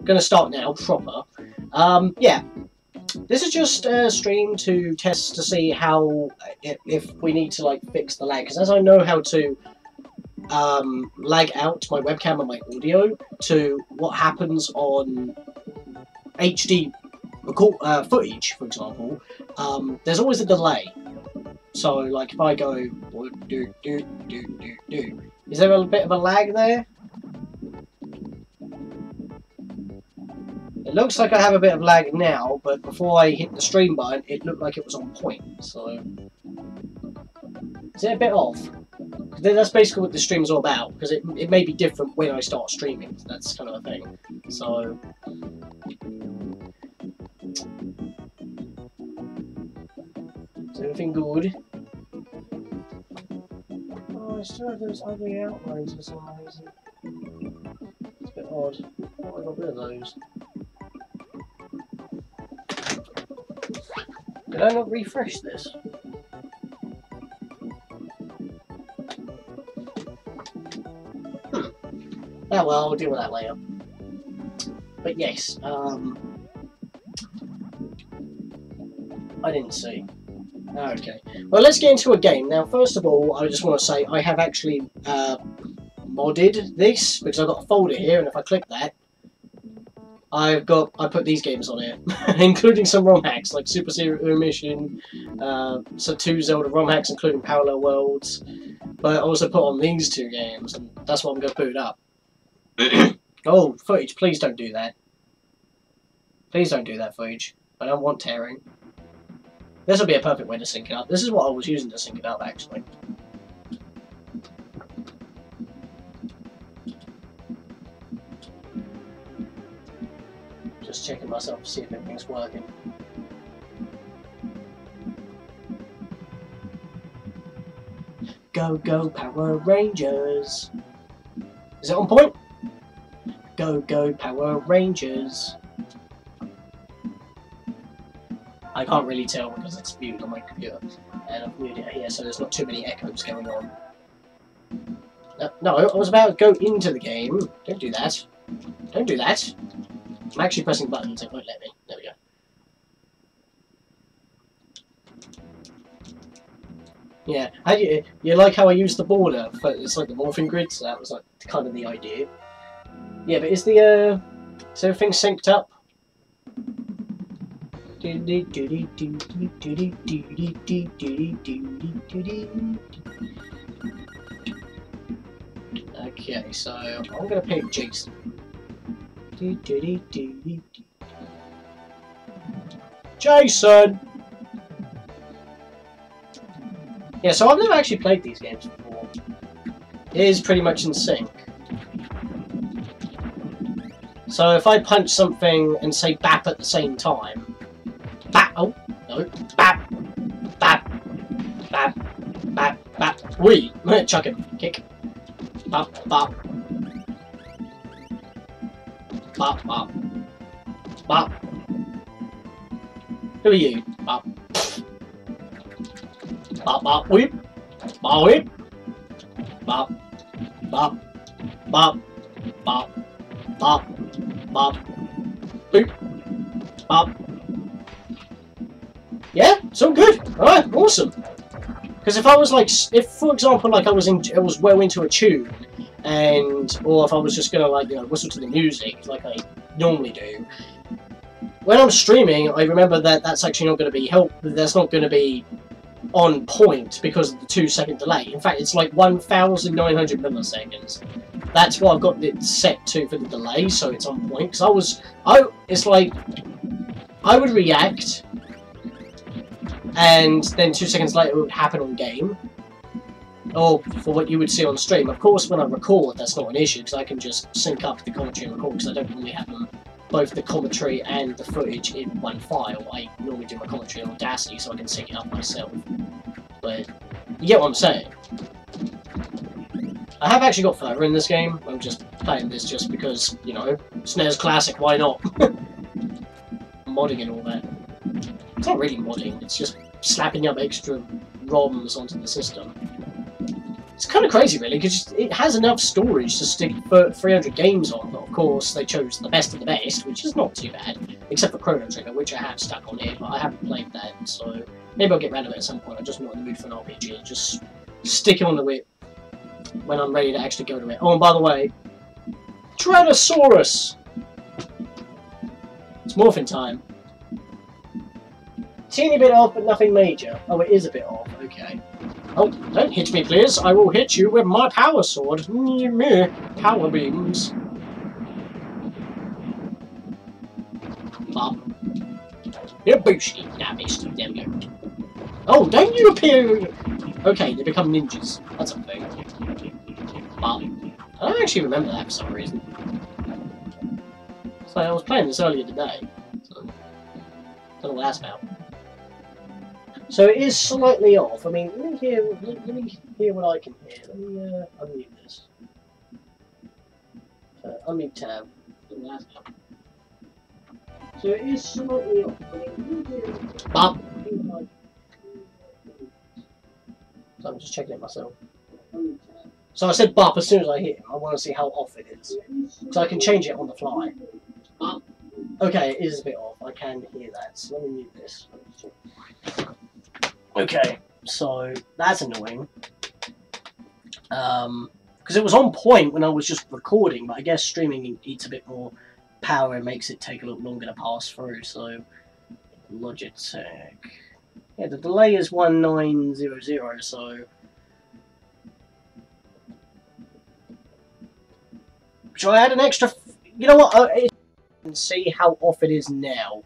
going to start now, proper. Yeah. This is just a stream to test to see how, if we need to, like, fix the lag. Because as I know how to lag out my webcam and my audio to what happens on HD footage, for example, there's always a delay. So, like, if I go, is there a bit of a lag there? It looks like I have a bit of lag now, but before I hit the stream button, it looked like it was on point, so... Is it a bit off? That's basically what the stream's all about, because it may be different when I start streaming, that's kind of a thing. So... Is everything good? Oh, I still have those ugly outlines for some reason. It's a bit odd. Oh, I got rid of those. Did I not refresh this? Oh well, I'll deal with that later. But yes, I didn't see. Okay. Well, let's get into a game. Now, first of all, I just want to say I have actually modded this, because I've got a folder here, and if I click that, I put these games on here, including some ROM hacks, like Super Serial Mission, so 2 Zelda ROM hacks, including Parallel Worlds, but I also put on these 2 games, and that's what I'm going to boot up. Oh, footage, please don't do that. Please don't do that, footage. I don't want tearing. This will be a perfect way to sync it up. This is what I was using to sync it up, actually. Just checking myself to see if everything's working. Go, go, Power Rangers! Is it on point? Go, go, Power Rangers! I can't really tell because it's muted on my computer, and I've muted it here so there's not too many echoes going on. No, I was about to go into the game. Don't do that. Don't do that. I'm actually pressing buttons, it won't let me. There we go. Yeah, you like how I used the border? It's like the morphing grid, so that was like kind of the idea. Yeah, but is everything synced up? Okay, so I'm gonna pick Jason. Jason! Yeah, so I've never actually played these games before. It is pretty much in sync. So if I punch something and say BAP at the same time, BAP, oh, no, BAP, BAP, BAP, BAP, BAP, wee, chuck him, kick, BAP, BAP, BAP, BAP, BAP, who are you, BAP, BAP, BAP, whip, BAP, whip, BAP, BAP, BAP, BAP, BAP, BAP, boop, BAP. Yeah, it's all good. Alright, awesome. Because if I was like, if for example, like I was well into a tune, or if I was just gonna like, you know, whistle to the music like I normally do, when I'm streaming, I remember that that's actually not going to be that's not going to be on point because of the 2-second delay. In fact, it's like 1,900 milliseconds. That's what I've got it set to for the delay, so it's on point. Because it's like I would react, and then 2 seconds later it would happen on game, or for what you would see on stream. Of course, when I record, that's not an issue because I can just sync up the commentary and record because I don't normally have them, both the commentary and the footage in one file. I normally do my commentary on Audacity so I can sync it up myself. But you get what I'm saying. I have actually got further in this game. I'm just playing this just because, you know, SNES Classic, why not? Modding and all that. It's not really modding, it's just slapping up extra ROMs onto the system. It's kind of crazy, really, because it has enough storage to stick 300 games on, but of course, they chose the best of the best, which is not too bad, except for Chrono Trigger, which I have stuck on here, but I haven't played that, so maybe I'll get rid of it at some point. I'm just not in the mood for an RPG. Just stick it on the whip when I'm ready to actually go to it. Oh, and by the way, Tyrannosaurus! It's morphin' time. Teeny bit off, but nothing major. Oh, it is a bit off. Okay. Oh, don't hit me, please. I will hit you with my power sword. Power beams. Bop. You're boosty. Nah, boosty. There we go. Oh, don't you appear... Okay, they become ninjas. That's a thing. Bop. I don't actually remember that for some reason. So I was playing this earlier today. So, don't know what that's about. So it is slightly off. I mean, let me hear what I can hear. Let me unmute this. Unmute tab. Don't know what that's about. So it is slightly off. I mean, let me hear Bop. So I'm just checking it myself. So I said bop as soon as I hit him. I want to see how off it is. So I can change it on the fly. Bop. Okay, it is a bit off. I can hear that. So let me mute this. Okay, so that's annoying. Because it was on point when I was just recording, but I guess streaming eats a bit more power and makes it take a little longer to pass through. So Logitech. Yeah, the delay is 1900, so... Shall I add an extra... You know what? And see how off it is now.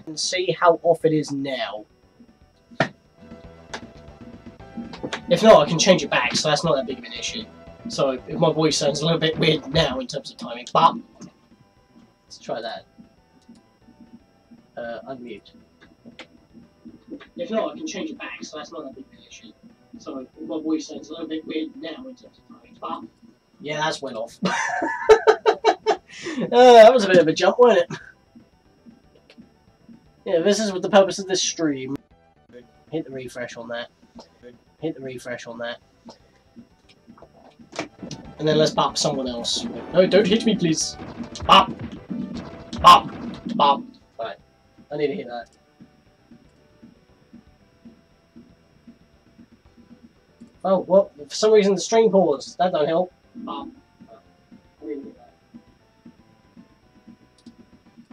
And see how off it is now. If not, I can change it back, so that's not that big of an issue. So if my voice sounds a little bit weird now in terms of timing, but... Let's try that. Unmute. If not, I can change it back, so that's not that big of an issue. So if my voice sounds a little bit weird now in terms of timing, but... Yeah, that's went off. That was a bit of a jump, wasn't it? Yeah, this is what the purpose of this stream. Hit the refresh on that. Hit the refresh on that. And then let's bop someone else. No, don't hit me, please. Bop! Bop! Bop! Right. I need to hit that. Oh, well, for some reason the string paused. That don't help. Bop.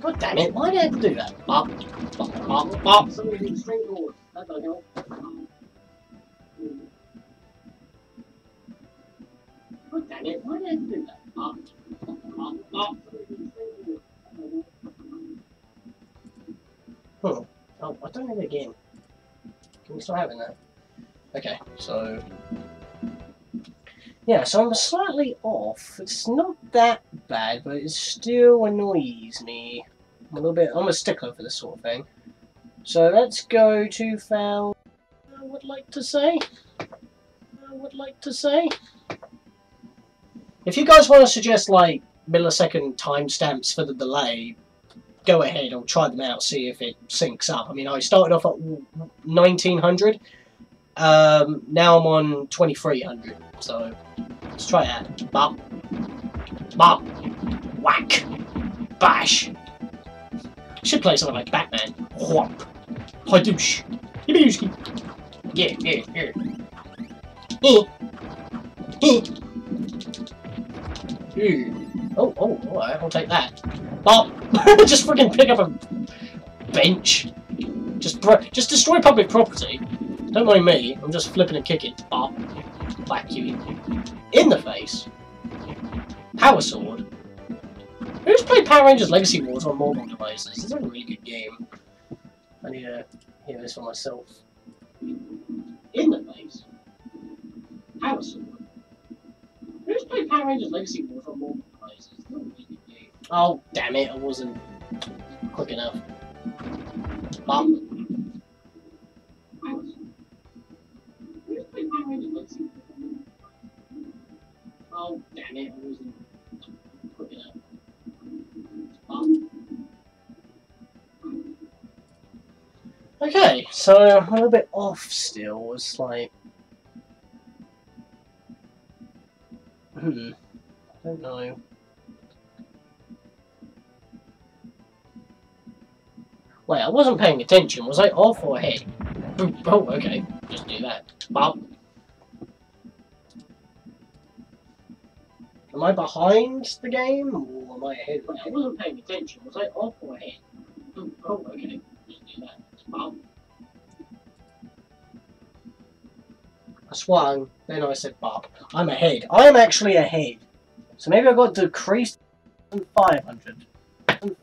God damn it, why did I have to do that? Bop, bop, bop, bop. For some reason the string paused. That don't help. God damn it, why did I have to do that? Bop, bop, bop. Oh, I don't have it again. Can we still have it now? Okay, so... Yeah, so I'm slightly off. It's not that bad, but it still annoys me. I'm a little bit... I'm a stickler for this sort of thing. So let's go to foul... I would like to say. If you guys want to suggest, like, millisecond timestamps for the delay, go ahead, I'll try them out, see if it syncs up. I mean, I started off at 1900. Now I'm on 2300, so let's try that. Bop, bop, whack, bash. Should play something like Batman. Whomp, hadoosh, yibooshki. Yeah. Oh, alright, I'll take that. Bop. Just freaking pick up a bench. Just destroy public property. Don't mind me, I'm just flipping and kicking. Bop. Whack you in the face. Power Sword. Who's played Power Rangers Legacy Wars on mobile devices? This is a really good game. I need to hear this for myself. In the face. Power Sword. Who's played Power Rangers Legacy Wars on mobile devices? This is a really good game. Oh, damn it, I wasn't quick enough. Bop. Power Sword. Oh, damn it, I wasn't quick enough. Okay, so I'm a little bit off still. It's like... I don't know. Wait, I wasn't paying attention. Was I off or ahead? Oh, okay. Just do that. Bop. Am I behind the game, or am I ahead? Wait, I wasn't paying attention. Was I off or ahead? Oh, okay. Just do that. Bop. I swung, then I said bop. I'm ahead. I am actually ahead. So maybe I got decreased 500.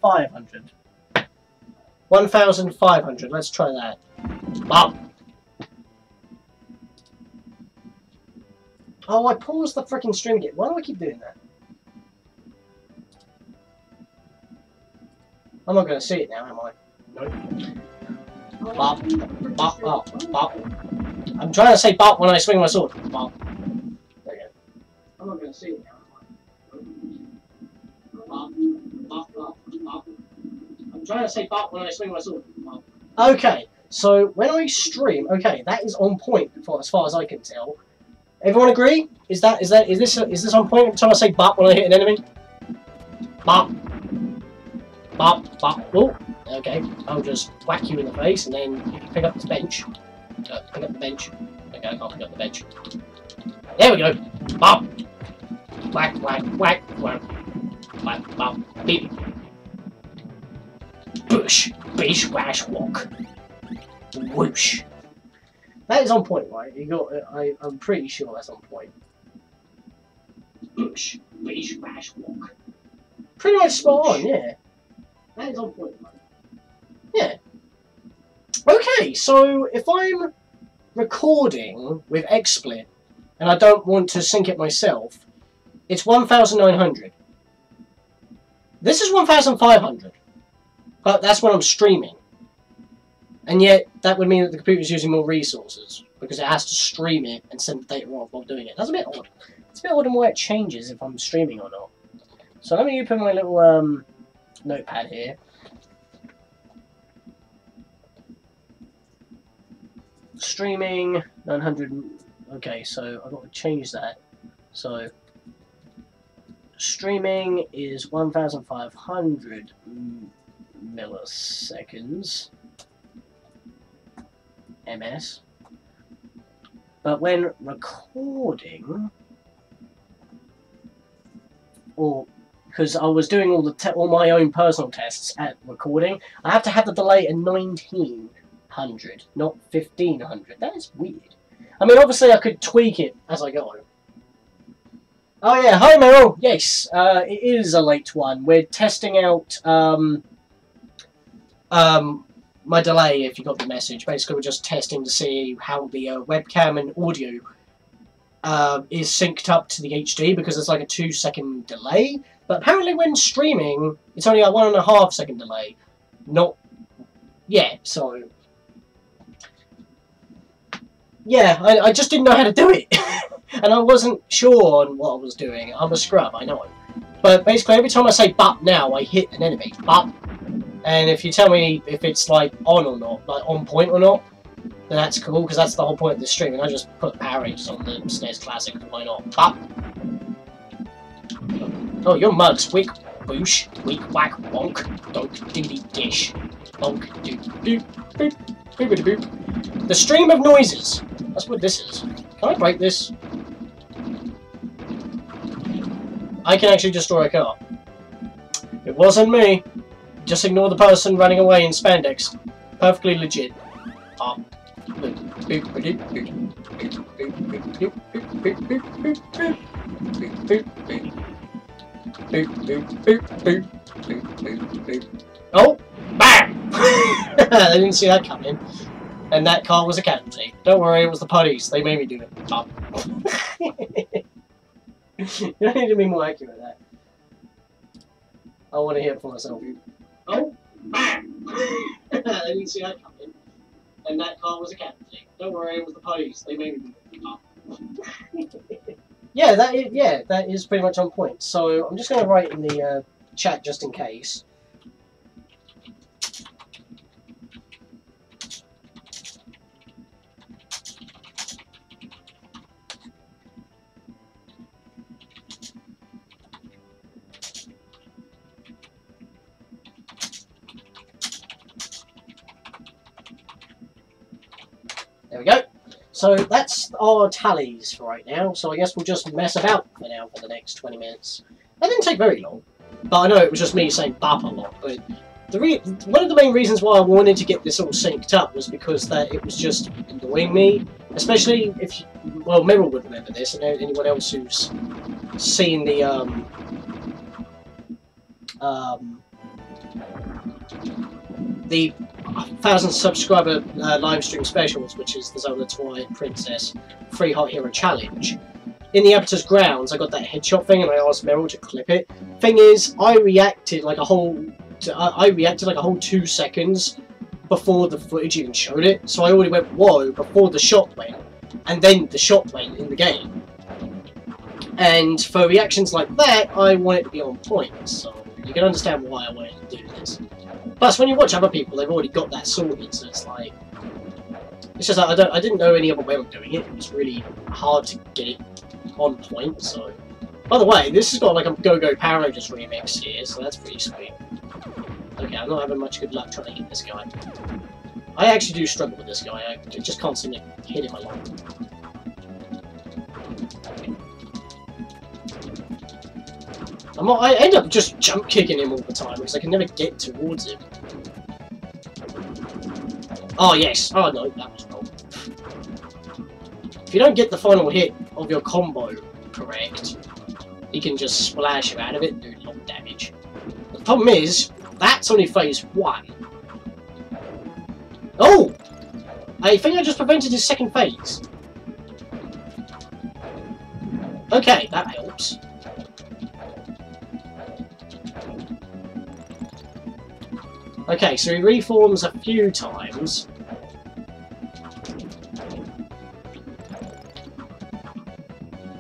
500. 1,500. Let's try that. Bop. Oh, I paused the freaking stream again. Why do I keep doing that? I'm not going to see it now, am I? Nope. Bop. Bop. Bop. Bop. I'm trying to say bop when I swing my sword. Bop. There you go. I'm not going to see it now, am I? Bop. Bop. Bop. Bop. I'm trying to say bop when I swing my sword. Bop. Okay, so when I stream, okay, that is on point for as far as I can tell. Everyone agree? Is this on point every time I say bop when I hit an enemy? Bop. Bop. Bop. Oh, okay. I'll just whack you in the face and then you can pick up this bench. Pick up the bench. Okay, I can't pick up the bench. There we go. Bop. Whack, whack, whack, whack. Whack, bop, beep. Bush. Bish, wash, walk. Whoosh. That is on point, right? You got. I'm pretty sure that's on point. Bush, bish, bash, walk. Pretty much spot on, yeah. That is on point, right? Yeah. Okay, so if I'm recording with XSplit and I don't want to sync it myself, it's 1,900. This is 1,500, but that's when I'm streaming. And yet, that would mean that the computer is using more resources, because it has to stream it and send the data off while doing it. That's a bit odd. It's a bit odd in why it changes if I'm streaming or not. So let me open my little notepad here. Streaming, 900... Okay, so I've got to change that. So, streaming is 1,500 milliseconds. MS. But when recording, or because I was doing all my own personal tests at recording, I have to have the delay at 1900, not 1500. That is weird. I mean, obviously I could tweak it as I go on. Oh yeah, hi Meryl. Yes, it is a late one. We're testing out my delay, if you got the message. Basically, we're just testing to see how the webcam and audio is synced up to the HD, because there's like a 2-second delay. But apparently when streaming, it's only a 1.5 second delay. Not... Yeah, so... Yeah, I just didn't know how to do it. And I wasn't sure on what I was doing. I'm a scrub, I know. But basically, every time I say bop now, I hit an enemy. Bop. And if you tell me if it's like on or not, like on point or not, then that's cool, because that's the whole point of the stream. And I just put parries on the SNES Classic, why not? Bop! Oh, your mug's weak, boosh, weak, whack, wonk, donk, diddy dish, bonk, doop, doop, boop, boopity boop. The stream of noises. That's what this is. Can I break this? I can actually destroy a car. It wasn't me. Just ignore the person running away in spandex. Perfectly legit. Oh! Bam! I didn't see that coming. And that car was a casualty. Don't worry, it was the police. They made me do it. You don't need to be more accurate at that. I want to hear it for myself. Oh, bam! I didn't see that coming. And that car was a casualty. Don't worry, it was the police. They made me do it. Yeah, that is pretty much on point. So I'm just going to write in the chat just in case. There we go. So that's our tallies for right now. So I guess we'll just mess about for now for the next 20 minutes. That didn't take very long. But I know it was just me saying bop a lot. But one of the main reasons why I wanted to get this all synced up was because that it was just annoying me. Especially if, well, Meryl would remember this, and anyone else who's seen the, the 1,000 subscriber livestream specials, which is the Zelda Twilight Princess Free Hot Hero Challenge. In the Abator's grounds, I got that headshot thing, and I asked Meryl to clip it. Thing is, I reacted like a whole 2 seconds before the footage even showed it. So I already went whoa before the shot went, and then the shot went in the game. And for reactions like that, I want it to be on point. So you can understand why I wanted to do this. Plus, when you watch other people, they've already got that sorted, so it's like... It's just like, I didn't know any other way of doing it. It was really hard to get it on point, so... By the way, this has got like a Go Power Rangers remix here, so that's pretty sweet. Okay, I'm not having much good luck trying to hit this guy. I actually do struggle with this guy. I just can't seem to hit him along. I end up just jump kicking him all the time because I can never get towards him. Oh yes! Oh no, that was wrong. If you don't get the final hit of your combo correct, he can just splash you out of it and do a lot of damage. The problem is, that's only phase 1. Oh! I think I just prevented his second phase. Okay, that helps. Okay, so he reforms a few times.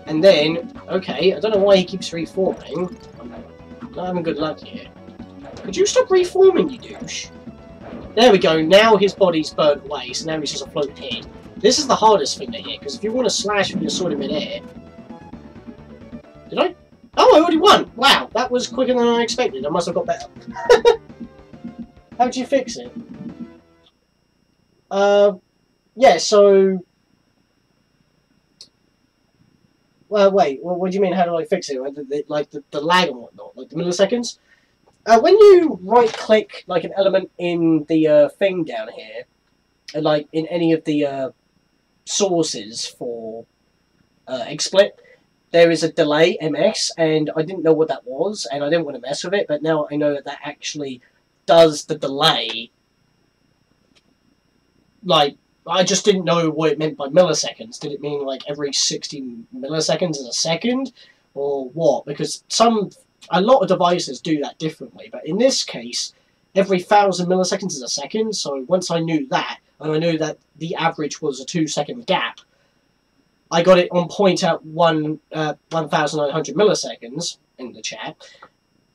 And then, okay, I don't know why he keeps reforming. I'm not having good luck here. Could you stop reforming, you douche? There we go, now his body's burnt away, so now he's just a floating head. This is the hardest thing to hit, because if you want to slash with your sword in mid-air... Did I? Oh, I already won! Wow, that was quicker than I expected. I must have got better. How'd you fix it? Yeah, so... Well, wait, well, what do you mean, how do I fix it? Like, the lag and whatnot, like the milliseconds? When you right-click, like, an element in the, thing down here, like, in any of the, sources for, XSplit, there is a delay, MS, and I didn't know what that was, and I didn't want to mess with it, but now I know that that actually does the delay. Like, I just didn't know what it meant by milliseconds. Did it mean, like, every 60 milliseconds is a second? Or what? Because a lot of devices do that differently, but in this case, every 1,000 milliseconds is a second, so once I knew that, and I knew that the average was a 2-second gap, I got it on point at 1,900 milliseconds in the chat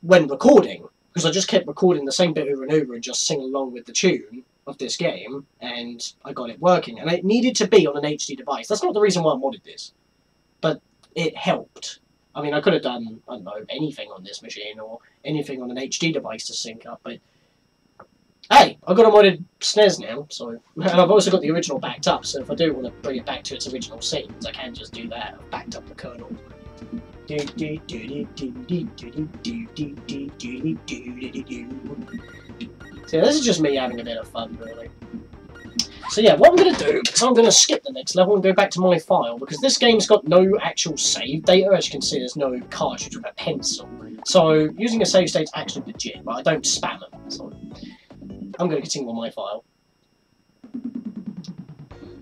when recording, because I just kept recording the same bit over and over and just sing along with the tune of this game, and I got it working. And it needed to be on an HD device. That's not the reason why I modded this, but it helped. I mean, I could have done, I don't know, anything on this machine or anything on an HD device to sync up, but hey, I've got a modded SNES now, so, and I've also got the original backed up, so if I do want to bring it back to its original settings, I can just do that. I've backed up the kernel. So yeah, this is just me having a bit of fun, really. So yeah, what I'm going to do is I'm going to skip the next level and go back to my file, because this game's got no actual save data. As you can see, there's no cartridge with a pencil. So using a save state's actually legit, but I don't spam them. So I'm going to continue on my file.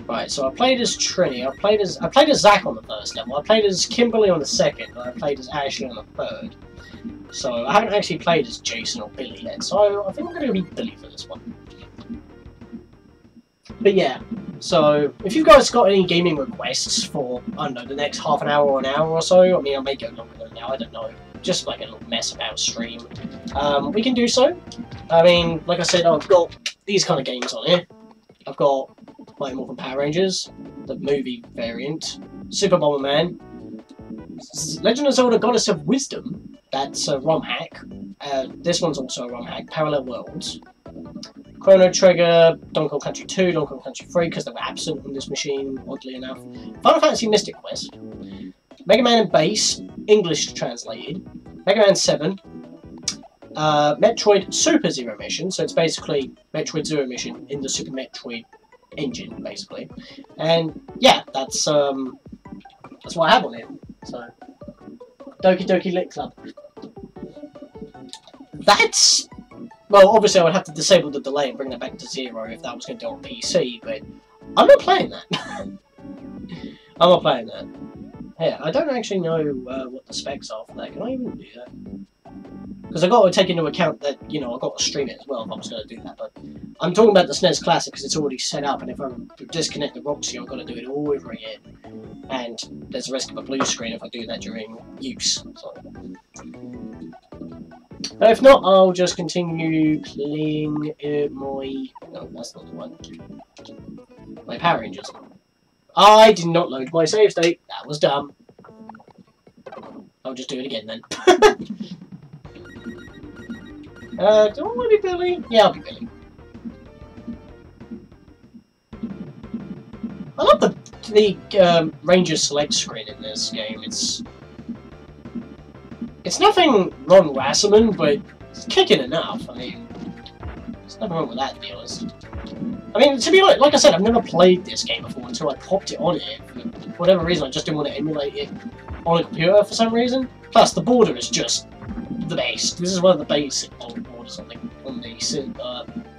Right, so I played as Trini, I played as Zack on the first level, I played as Kimberly on the second, and I played as Ashley on the third. So I haven't actually played as Jason or Billy yet, so I think I'm going to be Billy for this one. But yeah, so if you guys got any gaming requests for, I don't know, the next half an hour or an hour or so, I mean, I may go longer than now, I don't know, just like a little mess about stream, we can do so. I mean, like I said, I've got these kind of games on here. I've got Mighty Morphin Power Rangers, the movie variant, Super Bomberman, Legend of Zelda Goddess of Wisdom, that's a ROM hack. This one's also a ROM hack, Parallel Worlds. Chrono Trigger, Donkey Kong Country 2, Donkey Kong Country 3, because they were absent on this machine, oddly enough. Final Fantasy Mystic Quest, Mega Man and Bass, English translated, Mega Man 7, Metroid Super Zero Mission, so it's basically Metroid Zero Mission in the Super Metroid engine, basically. And yeah, that's what I have on it. So, Doki Doki Lit Club. That's... Well, obviously I would have to disable the delay and bring that back to 0 if that was going to do on PC, but I'm not playing that. I'm not playing that. Here, I don't actually know what the specs are for that. Can I even do that? Because I've got to take into account that, you know, I've got to stream it as well if I was going to do that, but I'm talking about the SNES Classic because it's already set up, and if I disconnect the Roxio, I've got to do it all over again. And there's a risk of a blue screen if I do that during use. So. If not, I'll just continue playing my... No, that's not the one. My Power Rangers. I did not load my save state. That was dumb. I'll just do it again then. Do I want to be Billy? Yeah, I'll be Billy. I love the Ranger Select screen in this game. It's nothing Ron Wasserman, but it's kicking enough. I mean, there's nothing wrong with that, to be honest. I mean, to be honest, like I said, I've never played this game before until I popped it on it. For whatever reason, I just didn't want to emulate it on a computer for some reason. Plus, the border is just the best. This is one of the basic borders on the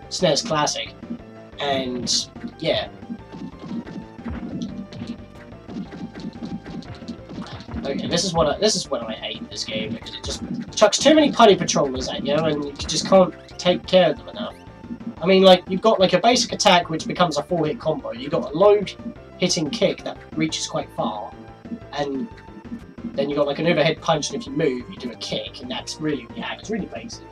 SNES Classic. And, yeah. Okay, this is what I hate this game, because it just chucks too many putty patrollers at you, and you just can't take care of them enough. I mean, like, you've got like a basic attack which becomes a 4-hit combo. You've got a low hitting kick that reaches quite far, and then you've got like an overhead punch, and if you move, you do a kick, and that's really the act. It's really basic.